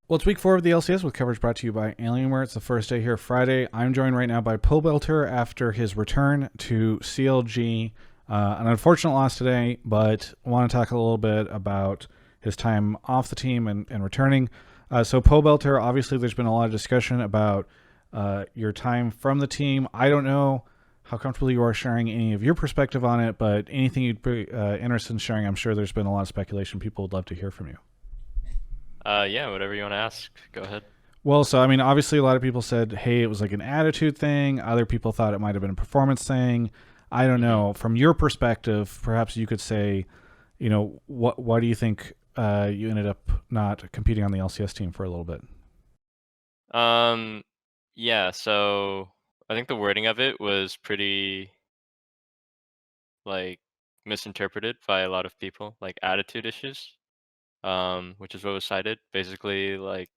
Well, it's week 4 of the LCS with coverage brought to you by Alienware. It's the first day here, Friday. I'm joined right now by Pobelter after his return to CLG. An unfortunate loss today, but I want to talk a little bit about his time off the team and returning. So, Pobelter, obviously, there's been a lot of discussion about your time from the team. I don't know how comfortable you are sharing any of your perspective on it, but anything you'd be interested in sharing, I'm sure there's been a lot of speculation. People would love to hear from you. Yeah, whatever you want to ask, go ahead. Well, so I mean, obviously, a lot of people said, "Hey, it was like an attitude thing." Other people thought it might have been a performance thing. I don't hmm know. From your perspective, perhaps you could say, what why do you think you ended up not competing on the LCS team for a little bit? Um, yeah, so I think the wording of it was pretty like misinterpreted by a lot of people, like attitude issues, which is what was cited. Basically, like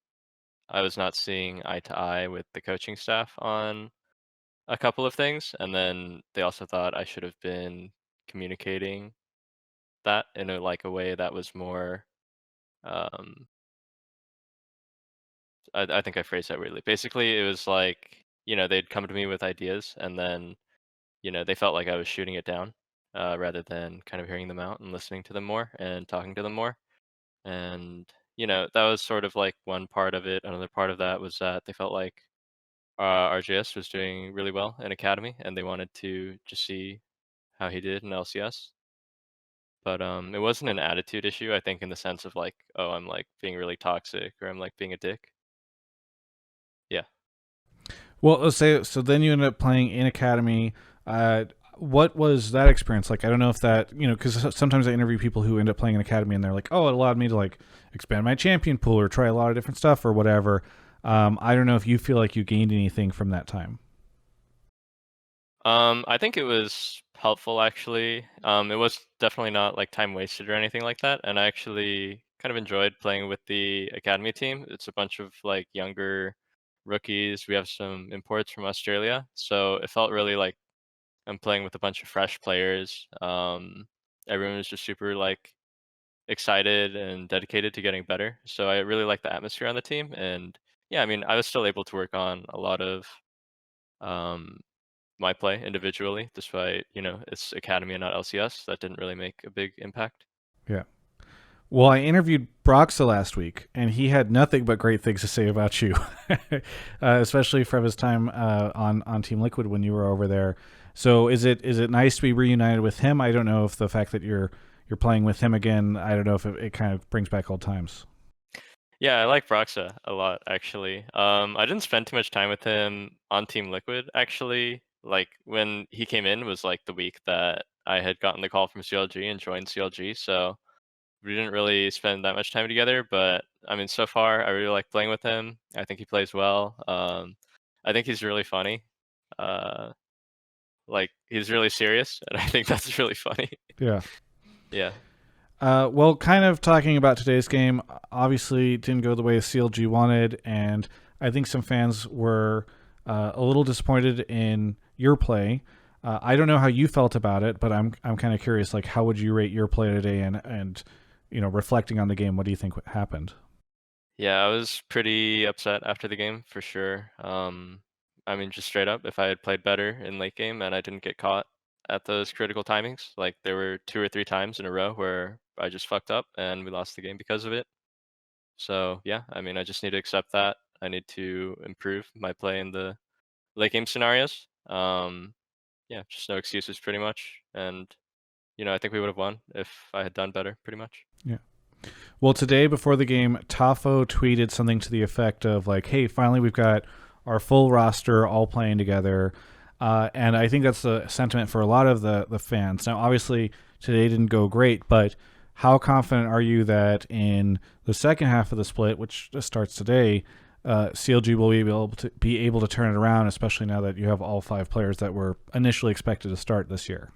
I was not seeing eye to eye with the coaching staff on a couple of things, and then they also thought I should have been communicating that in a way that was more um I think I phrased that weirdly. Basically, it was like, they'd come to me with ideas and then, they felt like I was shooting it down, rather than kind of hearing them out and listening to them more and talking to them more. And, that was sort of like one part of it. Another part of that was that they felt like RJS was doing really well in Academy and they wanted to just see how he did in LCS. But it wasn't an attitude issue, I think, in the sense of like, oh, I'm like being really toxic or I'm like being a dick. Yeah. Well, let's say so. Then you ended up playing in academy. What was that experience like? I don't know if that because sometimes I interview people who end up playing in academy and they're like, "Oh, it allowed me to like expand my champion pool or try a lot of different stuff or whatever." I don't know if you feel like you gained anything from that time. I think it was helpful actually. It was definitely not like time wasted or anything like that, and I actually kind of enjoyed playing with the academy team. It's a bunch of like younger rookies. We have some imports from Australia, so it felt really like I'm playing with a bunch of fresh players. Everyone was just super like excited and dedicated to getting better. So I really like the atmosphere on the team, and yeah, I mean, I was still able to work on a lot of um my play individually, despite, it's academy and not LCS. That didn't really make a big impact. Yeah. Well, I interviewed Broxa last week, and he had nothing but great things to say about you, especially from his time on Team Liquid when you were over there. So, is it nice to be reunited with him? I don't know if the fact that you're playing with him again, I don't know if it kind of brings back old times. Yeah, I like Broxa a lot actually. I didn't spend too much time with him on Team Liquid actually. Like when he came in was like the week that I had gotten the call from CLG and joined CLG, so we didn't really spend that much time together, but I mean so far I really like playing with him. I think he plays well. I think he's really funny. Uh like he's really serious and I think that's really funny. Yeah. Yeah. Well, kind of talking about today's game, obviously it didn't go the way CLG wanted, and I think some fans were a little disappointed in your play. I don't know how you felt about it, but I'm kind of curious. Like, how would you rate your play today? And reflecting on the game, what do you think happened? Yeah, I was pretty upset after the game for sure. I mean, just straight up, if I had played better in late game and I didn't get caught at those critical timings, like there were 2 or 3 times in a row where I just fucked up and we lost the game because of it. So yeah, I mean, I just need to accept that. I need to improve my play in the late game scenarios. Yeah, just no excuses pretty much. And I think we would have won if I had done better, pretty much. Yeah. Well, today before the game, Tafo tweeted something to the effect of like, "Hey, finally we've got our full roster all playing together," and I think that's the sentiment for a lot of the fans. Now, obviously, today didn't go great, but how confident are you that in the second half of the split, which just starts today, CLG will be able to turn it around, especially now that you have all 5 players that were initially expected to start this year?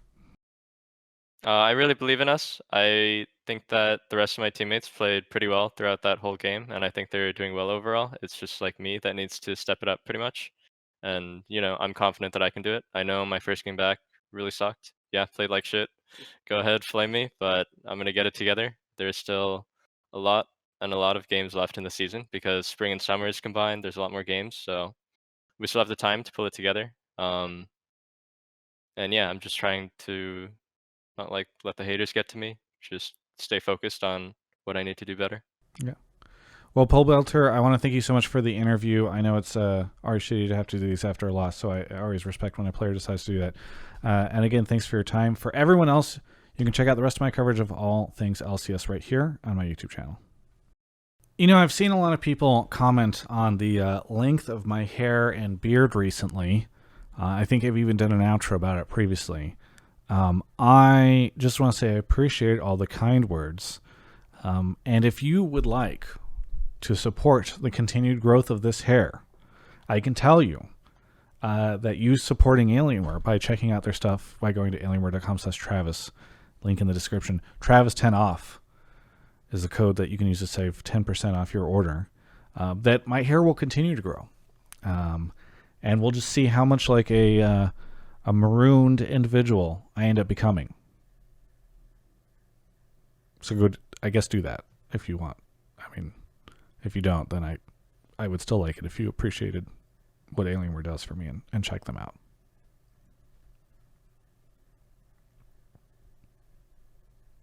I really believe in us. I think that the rest of my teammates played pretty well throughout that whole game, and I think they're doing well overall. It's just like me that needs to step it up pretty much. And, I'm confident that I can do it. I know my first game back really sucked. Yeah, played like shit. Go ahead, flame me, but I'm going to get it together. There's still a lot and a lot of games left in the season because spring and summer is combined. There's a lot more games, so we still have the time to pull it together. And yeah, I'm just trying to not like let the haters get to me. Just stay focused on what I need to do better. Yeah. Well, Pobelter, I want to thank you so much for the interview. I know it's always shitty to have to do these after a loss, so I always respect when a player decides to do that. And again, thanks for your time. For everyone else, you can check out the rest of my coverage of all things LCS right here on my YouTube channel. You know, I've seen a lot of people comment on the length of my hair and beard recently. I think I've even done an outro about it previously. I just want to say I appreciate all the kind words. And if you would like to support the continued growth of this hair, I can tell you that you supporting Alienware by checking out their stuff by going to alienware.com/Travis, link in the description. Travis10 off is the code that you can use to save 10% off your order. That my hair will continue to grow. And we'll just see how much like a marooned individual I end up becoming. So good, I guess do that if you want. I mean, if you don't, then I would still like it if you appreciated what Alienware does for me and check them out.